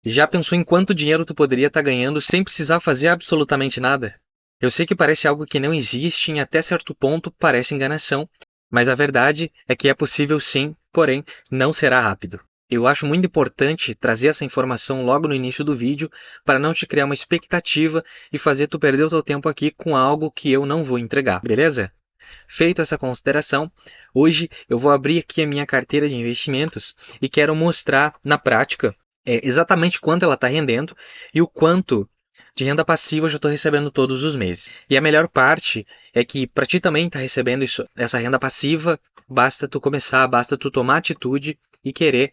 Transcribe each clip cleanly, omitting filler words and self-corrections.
Já pensou em quanto dinheiro tu poderia estar ganhando sem precisar fazer absolutamente nada? Eu sei que parece algo que não existe e até certo ponto parece enganação, mas a verdade é que é possível sim, porém não será rápido. Eu acho muito importante trazer essa informação logo no início do vídeo para não te criar uma expectativa e fazer tu perder o teu tempo aqui com algo que eu não vou entregar, beleza? Feito essa consideração, hoje eu vou abrir aqui a minha carteira de investimentos e quero mostrar na prática exatamente quanto ela está rendendo e o quanto de renda passiva eu já estou recebendo todos os meses. E a melhor parte é que para ti também estar recebendo essa renda passiva, basta tu começar, basta tu tomar atitude e querer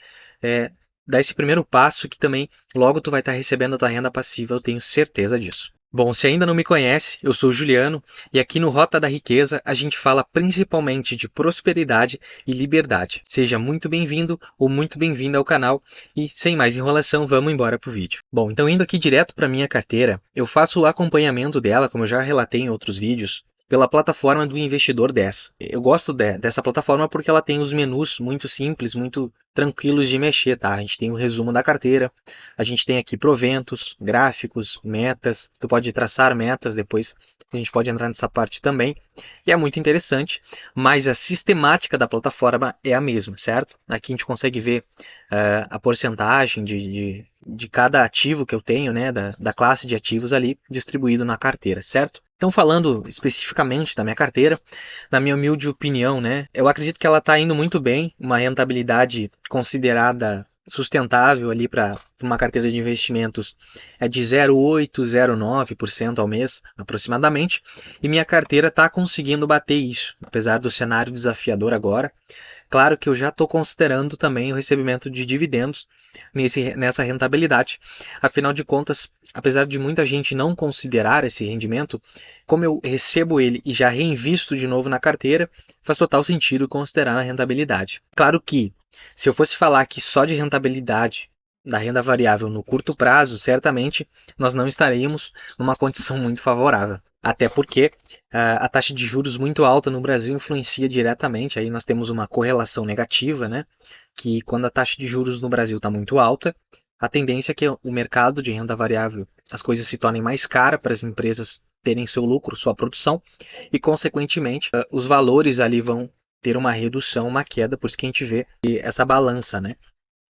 dar esse primeiro passo que também logo tu vai estar recebendo a tua renda passiva, eu tenho certeza disso. Bom, se ainda não me conhece, eu sou o Juliano e aqui no Rota da Riqueza a gente fala principalmente de prosperidade e liberdade. Seja muito bem-vindo ou muito bem-vinda ao canal e sem mais enrolação, vamos embora para o vídeo. Bom, então indo aqui direto para minha carteira, eu faço o acompanhamento dela, como eu já relatei em outros vídeos, pela plataforma do Investidor 10. Eu gosto dessa plataforma porque ela tem os menus muito simples, muito tranquilos de mexer, tá? A gente tem o resumo da carteira, a gente tem aqui proventos, gráficos, metas, tu pode traçar metas, depois a gente pode entrar nessa parte também, e é muito interessante, mas a sistemática da plataforma é a mesma, certo? Aqui a gente consegue ver a porcentagem de cada ativo que eu tenho, né, da classe de ativos ali, distribuído na carteira, certo? Então, falando especificamente da minha carteira, na minha humilde opinião, né, eu acredito que ela está indo muito bem, uma rentabilidade considerada sustentável ali para uma carteira de investimentos é de 0,8, 0,9% ao mês, aproximadamente, e minha carteira está conseguindo bater isso, apesar do cenário desafiador agora. Claro que eu já estou considerando também o recebimento de dividendos nessa rentabilidade. Afinal de contas, apesar de muita gente não considerar esse rendimento, como eu recebo ele e já reinvisto de novo na carteira, faz total sentido considerar a rentabilidade. Claro que, se eu fosse falar aqui só de rentabilidade da renda variável no curto prazo, certamente nós não estaríamos numa condição muito favorável. Até porque a taxa de juros muito alta no Brasil influencia diretamente, aí nós temos uma correlação negativa, né? Que quando a taxa de juros no Brasil está muito alta, a tendência é que o mercado de renda variável, as coisas se tornem mais caras para as empresas terem seu lucro, sua produção, e consequentemente os valores ali vão ter uma redução, uma queda, por isso que a gente vê essa balança, né?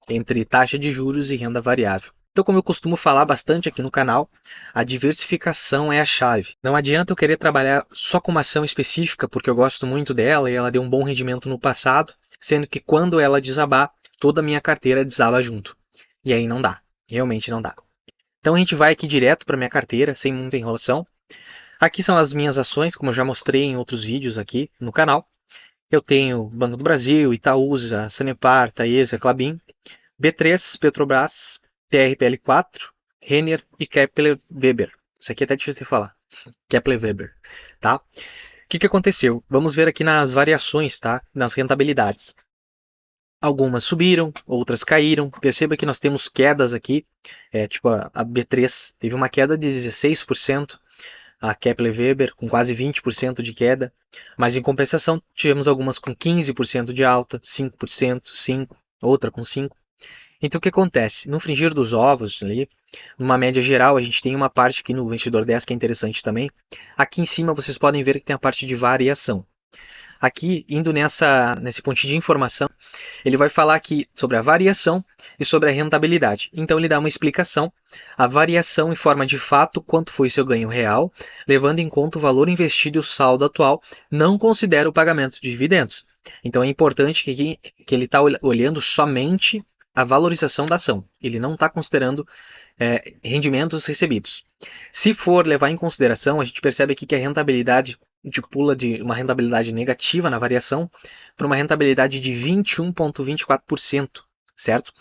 Entre taxa de juros e renda variável. Então, como eu costumo falar bastante aqui no canal, a diversificação é a chave. Não adianta eu querer trabalhar só com uma ação específica, porque eu gosto muito dela e ela deu um bom rendimento no passado, sendo que quando ela desabar, toda a minha carteira desaba junto. E aí não dá, realmente não dá. Então a gente vai aqui direto para minha carteira, sem muita enrolação. Aqui são as minhas ações, como eu já mostrei em outros vídeos aqui no canal. Eu tenho Banco do Brasil, Itaúsa, Sanepar, Taesa, Klabin, B3, Petrobras, TRPL4, Renner e Kepler Weber. Isso aqui é até difícil de falar. Kepler Weber, tá? O que aconteceu? Vamos ver aqui nas variações, tá? Nas rentabilidades. Algumas subiram, outras caíram. Perceba que nós temos quedas aqui. Tipo a B3 teve uma queda de 16%, a Kepler Weber com quase 20% de queda, mas em compensação tivemos algumas com 15% de alta, 5%, 5%, outra com 5%. Então o que acontece? No fringir dos ovos, ali, numa média geral, a gente tem uma parte aqui no Investidor 10 que é interessante também. Aqui em cima vocês podem ver que tem a parte de variação. Aqui, indo nesse pontinho de informação, ele vai falar aqui sobre a variação e sobre a rentabilidade. Então ele dá uma explicação. A variação informa de fato quanto foi seu ganho real, levando em conta o valor investido e o saldo atual, não considera o pagamento de dividendos. Então é importante que ele está olhando somente a valorização da ação. Ele não está considerando rendimentos recebidos. Se for levar em consideração, a gente percebe aqui que a rentabilidade pula de uma rentabilidade negativa na variação para uma rentabilidade de 21,24%, certo?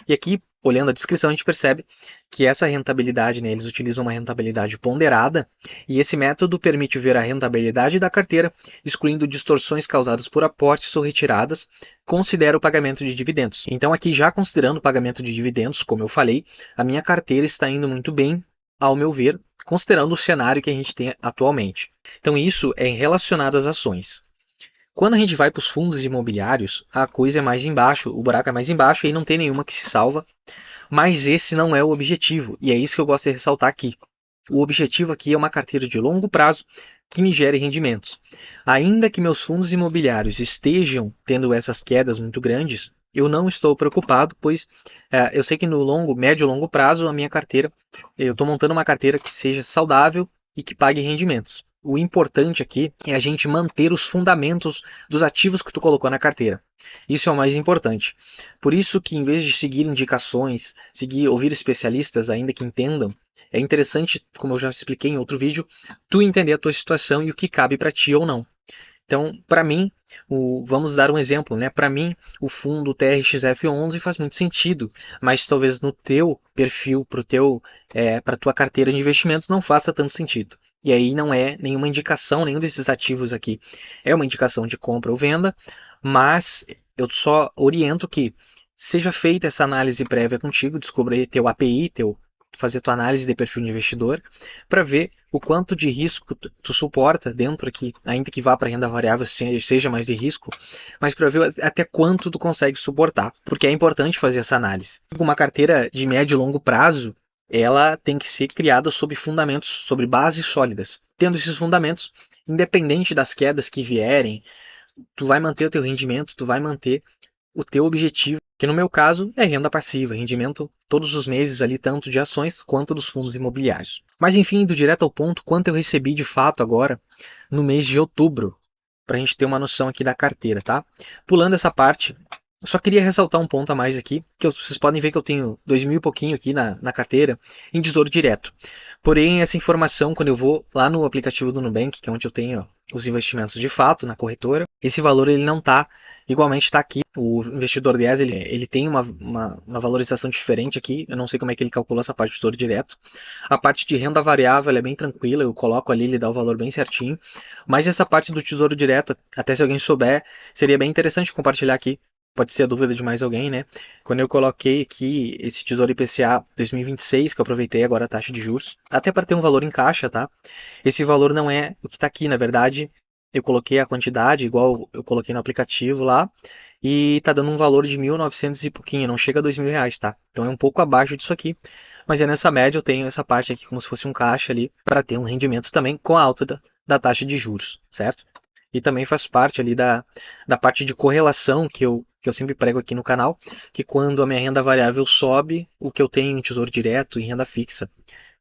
E aqui, olhando a descrição, a gente percebe que essa rentabilidade, né, eles utilizam uma rentabilidade ponderada e esse método permite ver a rentabilidade da carteira, excluindo distorções causadas por aportes ou retiradas, considera o pagamento de dividendos. Então aqui, já considerando o pagamento de dividendos, como eu falei, a minha carteira está indo muito bem, ao meu ver, considerando o cenário que a gente tem atualmente. Então isso é relacionado às ações. Quando a gente vai para os fundos imobiliários, a coisa é mais embaixo, o buraco é mais embaixo e aí não tem nenhuma que se salva. Mas esse não é o objetivo, e é isso que eu gosto de ressaltar aqui. O objetivo aqui é uma carteira de longo prazo que me gere rendimentos. Ainda que meus fundos imobiliários estejam tendo essas quedas muito grandes, eu não estou preocupado, pois eu sei que no médio e longo prazo, a minha carteira, eu estou montando uma carteira que seja saudável e que pague rendimentos. O importante aqui é a gente manter os fundamentos dos ativos que tu colocou na carteira. Isso é o mais importante. Por isso que, em vez de seguir indicações, ouvir especialistas, ainda que entendam, é interessante, como eu já expliquei em outro vídeo, tu entender a tua situação e o que cabe para ti ou não. Então, para mim, vamos dar um exemplo, né? Para mim, o fundo TRXF11 faz muito sentido, mas talvez no teu perfil, para tua carteira de investimentos, não faça tanto sentido. E aí não é nenhuma indicação, nenhum desses ativos aqui é uma indicação de compra ou venda, mas eu só oriento que seja feita essa análise prévia contigo, descobrir teu API, fazer tua análise de perfil de investidor, para ver o quanto de risco tu suporta dentro aqui, ainda que vá para renda variável seja mais de risco, mas para ver até quanto tu consegue suportar, porque é importante fazer essa análise. Uma carteira de médio e longo prazo, ela tem que ser criada sob fundamentos, sobre bases sólidas. Tendo esses fundamentos, independente das quedas que vierem, tu vai manter o teu rendimento, tu vai manter o teu objetivo, que no meu caso é renda passiva, rendimento todos os meses ali, tanto de ações quanto dos fundos imobiliários. Mas enfim, indo direto ao ponto, quanto eu recebi de fato agora no mês de outubro, para a gente ter uma noção aqui da carteira, tá? Pulando essa parte, eu só queria ressaltar um ponto a mais aqui, que vocês podem ver que eu tenho 2.000 e pouquinho aqui na carteira em Tesouro Direto. Porém, essa informação, quando eu vou lá no aplicativo do Nubank, que é onde eu tenho os investimentos de fato na corretora, esse valor ele não está igualmente está aqui. O investidor 10 ele tem uma valorização diferente aqui. Eu não sei como é que ele calculou essa parte de Tesouro Direto. A parte de renda variável ela é bem tranquila. Eu coloco ali, ele dá o valor bem certinho. Mas essa parte do Tesouro Direto, até se alguém souber, seria bem interessante compartilhar aqui. Pode ser a dúvida de mais alguém, né? Quando eu coloquei aqui esse Tesouro IPCA 2026, que eu aproveitei agora a taxa de juros, até para ter um valor em caixa, tá? Esse valor não é o que está aqui, na verdade. Eu coloquei a quantidade, igual eu coloquei no aplicativo lá, e tá dando um valor de 1.900 e pouquinho, não chega a R$ 2.000, tá? Então é um pouco abaixo disso aqui, mas é nessa média eu tenho essa parte aqui como se fosse um caixa ali, para ter um rendimento também com a alta da taxa de juros, certo? E também faz parte ali da parte de correlação que eu sempre prego aqui no canal, que quando a minha renda variável sobe, o que eu tenho em tesouro direto e renda fixa,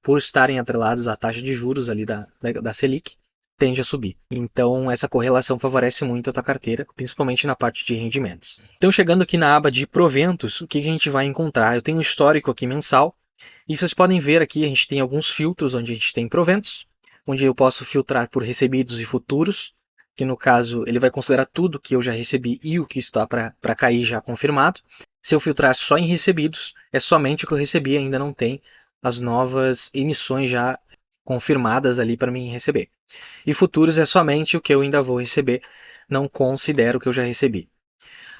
por estarem atrelados à taxa de juros ali da Selic, tende a subir. Então, essa correlação favorece muito a tua carteira, principalmente na parte de rendimentos. Então, chegando aqui na aba de proventos, o que a gente vai encontrar? Eu tenho um histórico aqui mensal, e vocês podem ver aqui, a gente tem alguns filtros onde a gente tem proventos, onde eu posso filtrar por recebidos e futuros, que no caso ele vai considerar tudo que eu já recebi e o que está para cair já confirmado. Se eu filtrar só em recebidos, é somente o que eu recebi, ainda não tem as novas emissões já confirmadas ali para mim receber. E futuros é somente o que eu ainda vou receber, não considero o que eu já recebi.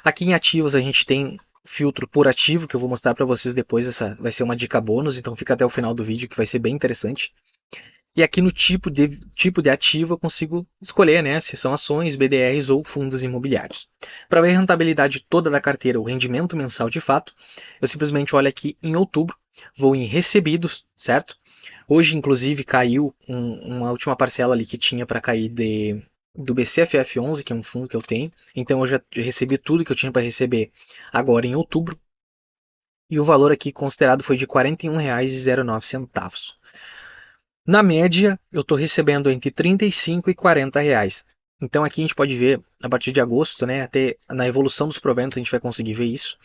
Aqui em ativos a gente tem filtro por ativo, que eu vou mostrar para vocês depois, essa vai ser uma dica bônus, então fica até o final do vídeo que vai ser bem interessante. E aqui no tipo de ativo eu consigo escolher, né, se são ações, BDRs ou fundos imobiliários. Para ver a rentabilidade toda da carteira, o rendimento mensal de fato, eu simplesmente olho aqui em outubro, vou em recebidos, certo? Hoje, inclusive, caiu uma última parcela ali que tinha para cair do BCFF11, que é um fundo que eu tenho. Então, eu já recebi tudo que eu tinha para receber agora em outubro. E o valor aqui considerado foi de R$ 41,09. Na média, eu estou recebendo entre R$ 35 e R$ 40. Então, aqui a gente pode ver, a partir de agosto, né, até na evolução dos proventos, a gente vai conseguir ver isso.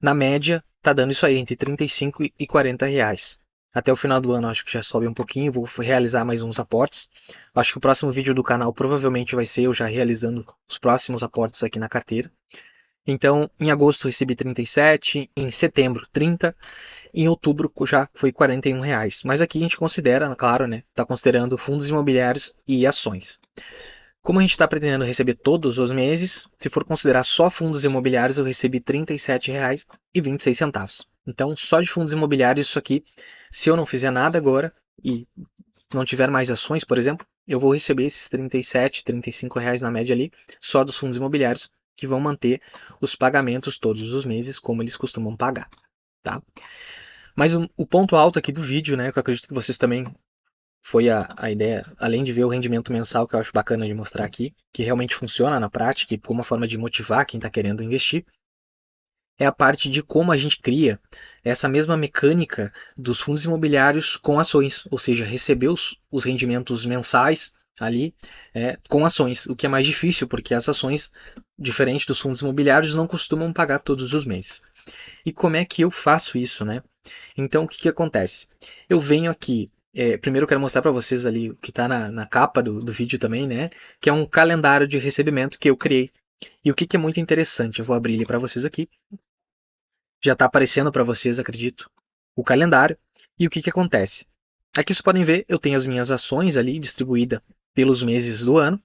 Na média, está dando isso aí, entre 35 e 40 reais. Até o final do ano acho que já sobe um pouquinho, vou realizar mais uns aportes. Acho que o próximo vídeo do canal provavelmente vai ser eu já realizando os próximos aportes aqui na carteira. Então, em agosto recebi 37, em setembro 30, em outubro já foi 41 reais. Mas aqui a gente considera, claro, né, está considerando fundos imobiliários e ações. Como a gente está pretendendo receber todos os meses, se for considerar só fundos imobiliários, eu recebi R$ 37,26. Então, só de fundos imobiliários, isso aqui, se eu não fizer nada agora e não tiver mais ações, por exemplo, eu vou receber esses 37, 35 reais na média ali, só dos fundos imobiliários, que vão manter os pagamentos todos os meses, como eles costumam pagar, tá? Mas o ponto alto aqui do vídeo, né, que eu acredito que vocês também foi a ideia, além de ver o rendimento mensal, que eu acho bacana de mostrar aqui, que realmente funciona na prática e como uma forma de motivar quem está querendo investir, é a parte de como a gente cria essa mesma mecânica dos fundos imobiliários com ações, ou seja, receber os rendimentos mensais ali com ações, o que é mais difícil, porque as ações, diferente dos fundos imobiliários, não costumam pagar todos os meses. E como é que eu faço isso, né? Então, o que acontece? Eu venho aqui, primeiro eu quero mostrar para vocês ali o que está na capa do vídeo também, né? Que é um calendário de recebimento que eu criei. E o que é muito interessante, eu vou abrir ele para vocês aqui. Já está aparecendo para vocês, acredito, o calendário. E o que acontece? Aqui vocês podem ver, eu tenho as minhas ações ali distribuídas pelos meses do ano.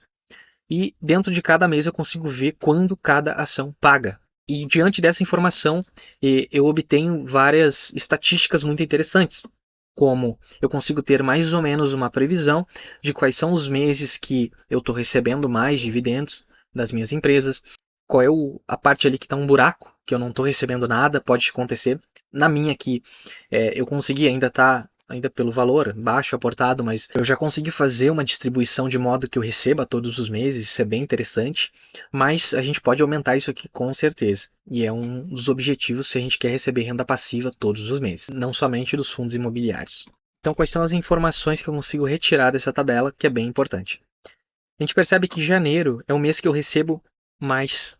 E dentro de cada mês eu consigo ver quando cada ação paga. E diante dessa informação, eu obtenho várias estatísticas muito interessantes, como eu consigo ter mais ou menos uma previsão de quais são os meses que eu estou recebendo mais dividendos das minhas empresas, qual é a parte ali que está um buraco, que eu não estou recebendo nada, pode acontecer. Na minha aqui, eu consegui ainda pelo valor baixo aportado, mas eu já consegui fazer uma distribuição de modo que eu receba todos os meses, isso é bem interessante, mas a gente pode aumentar isso aqui com certeza, e é um dos objetivos se a gente quer receber renda passiva todos os meses, não somente dos fundos imobiliários. Então, quais são as informações que eu consigo retirar dessa tabela, que é bem importante? A gente percebe que janeiro é o mês que eu recebo mais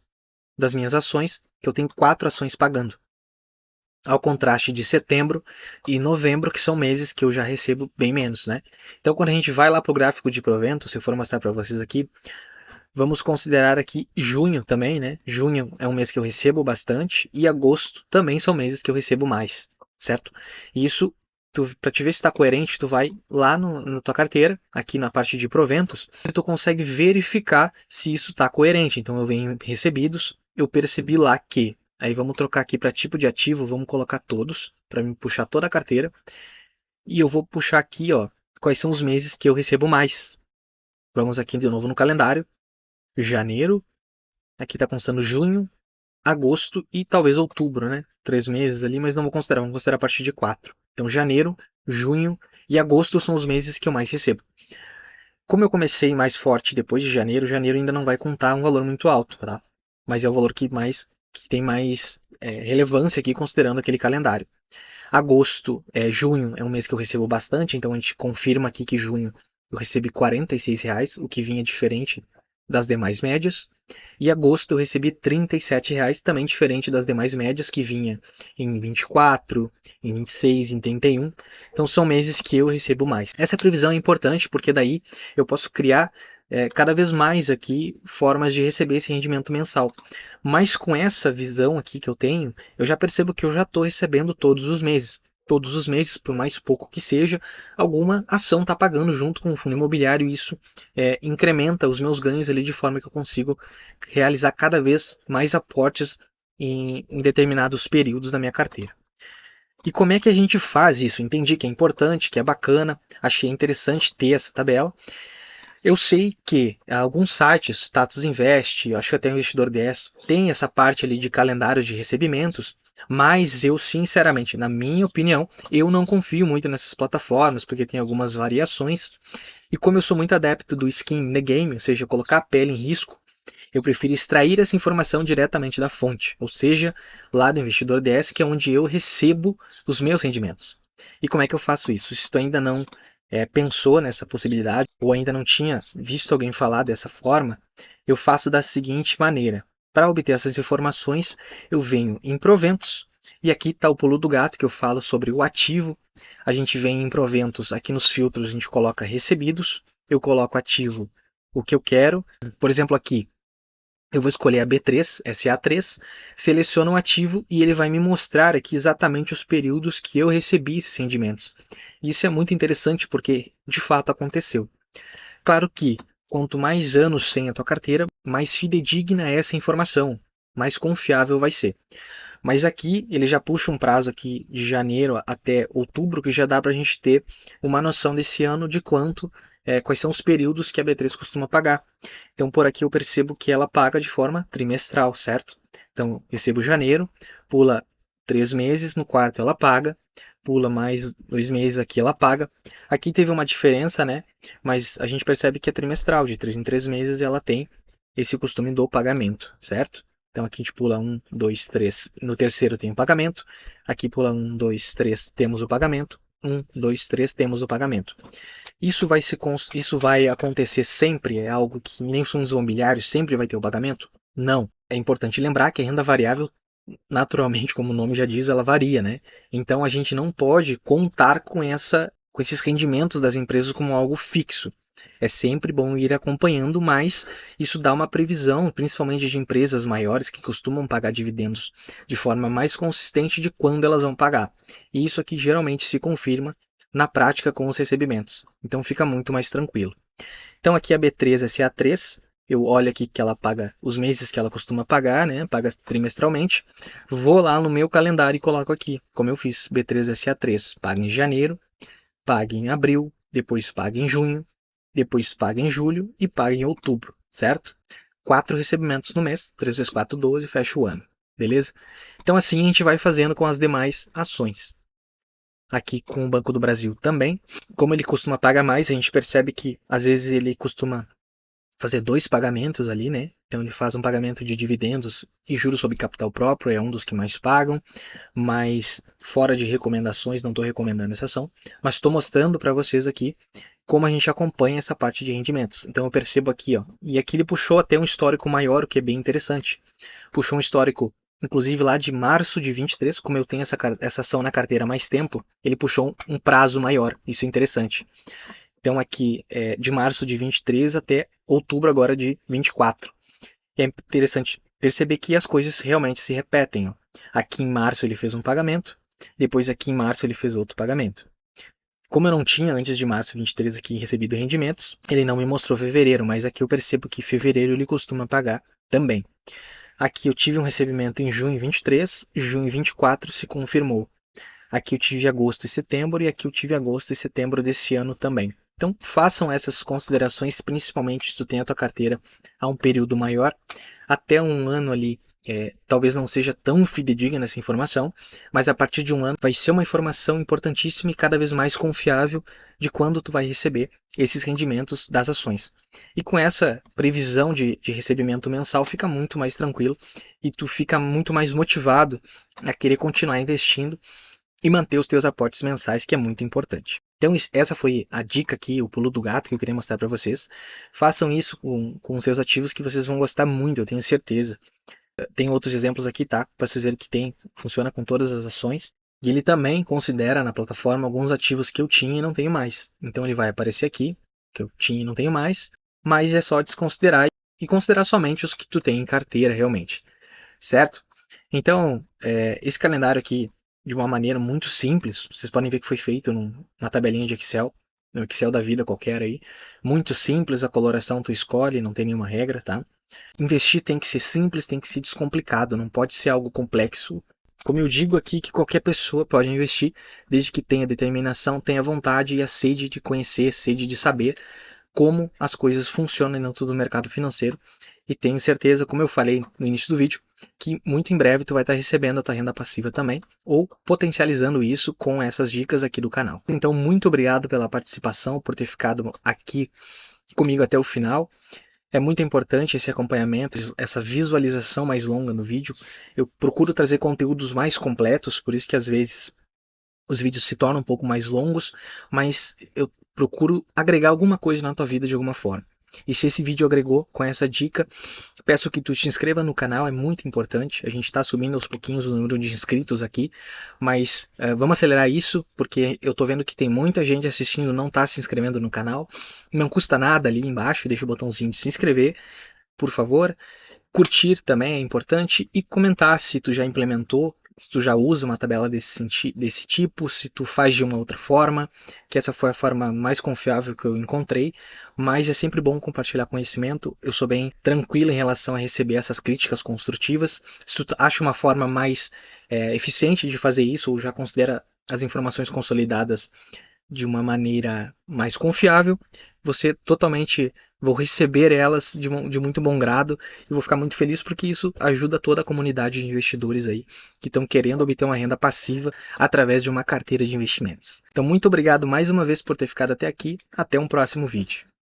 das minhas ações, que eu tenho 4 ações pagando. Ao contraste de setembro e novembro, que são meses que eu já recebo bem menos, né? Então, quando a gente vai lá para o gráfico de provento, se eu for mostrar para vocês aqui, vamos considerar aqui junho também, né? Junho é um mês que eu recebo bastante e agosto também são meses que eu recebo mais, certo? E isso, para te ver se está coerente, tu vai lá na tua carteira, aqui na parte de proventos, e tu consegue verificar se isso está coerente. Então, eu venho recebidos, eu percebi lá que aí vamos trocar aqui para tipo de ativo, vamos colocar todos, para me puxar toda a carteira. E eu vou puxar aqui, ó, quais são os meses que eu recebo mais. Vamos aqui de novo no calendário. Janeiro, aqui está constando junho, agosto e talvez outubro, né? 3 meses ali, mas não vamos considerar a partir de 4. Então, janeiro, junho e agosto são os meses que eu mais recebo. Como eu comecei mais forte depois de janeiro, janeiro ainda não vai contar um valor muito alto, tá? Mas é o valor que tem mais relevância aqui considerando aquele calendário. Agosto, junho é um mês que eu recebo bastante, então a gente confirma aqui que junho eu recebi R$46, o que vinha diferente das demais médias. E agosto eu recebi R$37, também diferente das demais médias, que vinha em 24, em 26, em 31. Então são meses que eu recebo mais. Essa previsão é importante porque daí eu posso criar cada vez mais aqui formas de receber esse rendimento mensal. Mas com essa visão aqui que eu tenho, eu já percebo que eu já estou recebendo todos os meses. Todos os meses, por mais pouco que seja, alguma ação está pagando junto com o fundo imobiliário e isso incrementa os meus ganhos ali de forma que eu consigo realizar cada vez mais aportes em determinados períodos da minha carteira. E como é que a gente faz isso? Entendi que é importante, que é bacana, achei interessante ter essa tabela. Eu sei que alguns sites, Status Invest, acho que até o Investidor 10, tem essa parte ali de calendário de recebimentos, mas eu, sinceramente, na minha opinião, eu não confio muito nessas plataformas, porque tem algumas variações. E como eu sou muito adepto do skin in the game, ou seja, colocar a pele em risco, eu prefiro extrair essa informação diretamente da fonte, ou seja, lá do Investidor 10, que é onde eu recebo os meus rendimentos. E como é que eu faço isso? Se tu ainda não pensou nessa possibilidade ou ainda não tinha visto alguém falar dessa forma, eu faço da seguinte maneira. Para obter essas informações, eu venho em proventos, e aqui está o pulo do gato que eu falo sobre o ativo. A gente vem em proventos, aqui nos filtros a gente coloca recebidos, eu coloco ativo o que eu quero. Por exemplo, aqui eu vou escolher a B3, SA3, seleciono um ativo e ele vai me mostrar aqui exatamente os períodos que eu recebi esses rendimentos. Isso é muito interessante porque de fato aconteceu. Claro que quanto mais anos tem a tua carteira, mais fidedigna é essa informação, mais confiável vai ser. Mas aqui ele já puxa um prazo aqui de janeiro até outubro, que já dá para a gente ter uma noção desse ano de quanto quais são os períodos que a B3 costuma pagar. Então, por aqui eu percebo que ela paga de forma trimestral, certo? Então, recebo janeiro, pula 3 meses, no quarto ela paga, pula mais 2 meses aqui ela paga. Aqui teve uma diferença, né? Mas a gente percebe que é trimestral, de 3 em 3 meses ela tem esse costume do pagamento, certo? Então aqui a gente pula 1, 2, 3, no terceiro tem o pagamento, aqui pula 1, 2, 3, temos o pagamento, 1, 2, 3, temos o pagamento. Isso vai acontecer sempre? É algo que nem os fundos imobiliários sempre vai ter o pagamento? Não. É importante lembrar que a renda variável, naturalmente, como o nome já diz, ela varia, né? Então a gente não pode contar com esses rendimentos das empresas como algo fixo. É sempre bom ir acompanhando, mas isso dá uma previsão, principalmente de empresas maiores que costumam pagar dividendos de forma mais consistente de quando elas vão pagar. E isso aqui geralmente se confirma na prática com os recebimentos. Então fica muito mais tranquilo. Então aqui a B3SA3, eu olho aqui que ela paga os meses que ela costuma pagar, né? Paga trimestralmente. Vou lá no meu calendário e coloco aqui, como eu fiz, B3SA3, paga em janeiro, paga em abril, depois paga em junho, depois paga em julho e paga em outubro, certo? 4 recebimentos no mês, 3 vezes 4, 12, fecha o ano, beleza? Então assim a gente vai fazendo com as demais ações. Aqui com o Banco do Brasil também. Como ele costuma pagar mais, a gente percebe que às vezes ele costuma fazer 2 pagamentos ali, né? Então ele faz um pagamento de dividendos e juros sobre capital próprio, é um dos que mais pagam, mas fora de recomendações, não estou recomendando essa ação, mas estou mostrando para vocês aqui como a gente acompanha essa parte de rendimentos. Então eu percebo aqui, ó, e aqui ele puxou até um histórico maior, o que é bem interessante. Puxou um histórico, inclusive lá de março de 23, como eu tenho essa ação na carteira há mais tempo, ele puxou um prazo maior, isso é interessante. Então aqui é de março de 23 até outubro agora de 24. E é interessante perceber que as coisas realmente se repetem. Ó. Aqui em março ele fez um pagamento, depois aqui em março ele fez outro pagamento. Como eu não tinha antes de março 23 aqui recebido rendimentos, ele não me mostrou fevereiro, mas aqui eu percebo que fevereiro ele costuma pagar também. Aqui eu tive um recebimento em junho 23, junho 24 se confirmou. Aqui eu tive agosto e setembro e aqui eu tive agosto e setembro desse ano também. Então façam essas considerações, principalmente se tu tem a tua carteira a um período maior, até um ano ali, talvez não seja tão fidedigna essa informação, mas a partir de um ano vai ser uma informação importantíssima e cada vez mais confiável de quando tu vai receber esses rendimentos das ações. E com essa previsão de recebimento mensal fica muito mais tranquilo e tu fica muito mais motivado a querer continuar investindo e manter os teus aportes mensais, que é muito importante. Então essa foi a dica aqui, o pulo do gato que eu queria mostrar para vocês. Façam isso com os seus ativos que vocês vão gostar muito, eu tenho certeza. Tem outros exemplos aqui, tá? Para vocês verem que funciona com todas as ações. E ele também considera na plataforma alguns ativos que eu tinha e não tenho mais. Então ele vai aparecer aqui, que eu tinha e não tenho mais, mas é só desconsiderar e considerar somente os que tu tem em carteira realmente, certo? Então, esse calendário aqui, de uma maneira muito simples, vocês podem ver que foi feito numa tabelinha de Excel, no Excel da vida qualquer aí, muito simples, a coloração tu escolhe, não tem nenhuma regra, tá? Investir tem que ser simples, tem que ser descomplicado, não pode ser algo complexo. Como eu digo aqui, que qualquer pessoa pode investir, desde que tenha determinação, tenha vontade e a sede de conhecer, sede de saber como as coisas funcionam dentro do mercado financeiro. E tenho certeza, como eu falei no início do vídeo, que muito em breve tu vai estar recebendo a tua renda passiva também, ou potencializando isso com essas dicas aqui do canal. Então, muito obrigado pela participação, por ter ficado aqui comigo até o final. É muito importante esse acompanhamento, essa visualização mais longa no vídeo. Eu procuro trazer conteúdos mais completos, por isso que às vezes os vídeos se tornam um pouco mais longos, mas eu procuro agregar alguma coisa na tua vida de alguma forma. E se esse vídeo agregou com essa dica, peço que tu te inscreva no canal, é muito importante. A gente está subindo aos pouquinhos o número de inscritos aqui, mas vamos acelerar isso, porque eu estou vendo que tem muita gente assistindo e não está se inscrevendo no canal. Não custa nada ali embaixo, deixa o botãozinho de se inscrever, por favor. Curtir também é importante e comentar se tu já implementou, se tu já usa uma tabela desse tipo, se tu faz de uma outra forma, que essa foi a forma mais confiável que eu encontrei, mas é sempre bom compartilhar conhecimento. Eu sou bem tranquilo em relação a receber essas críticas construtivas. Se tu acha uma forma mais eficiente de fazer isso, ou já considera as informações consolidadas de uma maneira mais confiável, você totalmente vou receber elas de muito bom grado e vou ficar muito feliz porque isso ajuda toda a comunidade de investidores aí que estão querendo obter uma renda passiva através de uma carteira de investimentos. Então, muito obrigado mais uma vez por ter ficado até aqui. Até um próximo vídeo.